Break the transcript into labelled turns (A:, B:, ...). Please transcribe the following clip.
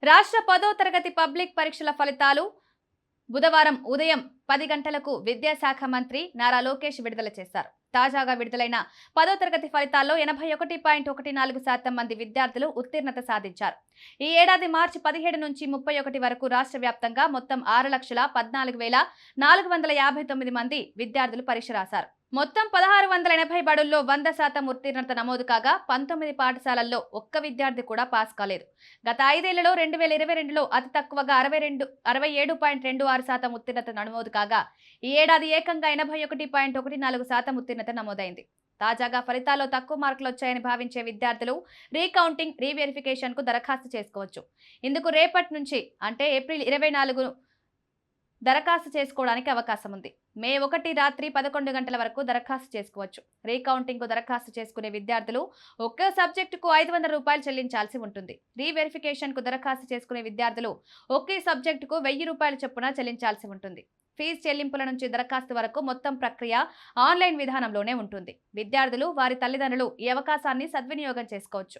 A: రాష్ట్ర 10వ తరగతి పబ్లిక్ పరీక్షల ఫలితాలు బుధవారం ఉదయం 10 గంటలకు విద్యాశాఖ మంత్రి నారా లోకేష్ విడుదల చేశారు. తాజాగా విడుదలైన 10వ తరగతి ఫలితాల్లో 81.14% మంది విద్యార్థులు ఉత్తీర్ణత సాధించారు. ఈ ఏడాది మార్చి 17 నుంచి 31 వరకు రాష్ట్ర వ్యాప్తంగా మొత్తం 6,14,459 మంది విద్యార్థులు పరీక్ష రాశారు. మొత్తం 1680 బడుల్లో 100% ఉత్తీర్ణత నమోదు కాగా 19 పాఠశాలల్లో ఒక్క విద్యార్థి కూడా పాస్ కాలేదు. గత 5 ఏళ్లలో 2022లో అతి తక్కువగా 67.26% ఉత్తీర్ణత నమోదు కాగా ఈ ఏడాది ఏకంగా 81.14% ఉత్తీర్ణత నమోదైంది. తాజాగా ఫలితాల్లో తక్కువ మార్కులు వచ్చాయని భావించే విద్యార్థులు రీకౌంటింగ్, రీవెరిఫికేషన్ కు దరఖాస్తు చేసుకోవచ్చు. ఇందుకు రేపటి నుంచి అంటే ఏప్రిల్ 24 దరఖాస్తు చేసుకోవడానికి అవకాశం ఉంది. మే 1 రాత్రి 11 గంటల వరకు దరఖాస్తు చేసుకోవచ్చు. రీకౌంటింగ్ కు దరఖాస్తు చేసుకునే విద్యార్థులు ఒకే సబ్జెక్టుకు 500 రూపాయలు చెల్లించాల్సి ఉంటుంది. రీవెరిఫికేషన్ కు దరఖాస్తు చేసుకునే విద్యార్థులు ఒకే సబ్జెక్టుకు 1000 రూపాయల చొప్పున చెల్లించాల్సి ఉంటుంది. ఫీజు చెల్లింపుల నుంచి దరఖాస్తు వరకు మొత్తం ప్రక్రియ ఆన్లైన్ విధానంలోనే ఉంటుంది. విద్యార్థులు, వారి తల్లిదండ్రులు ఈ అవకాశాన్ని సద్వినియోగం చేసుకోవచ్చు.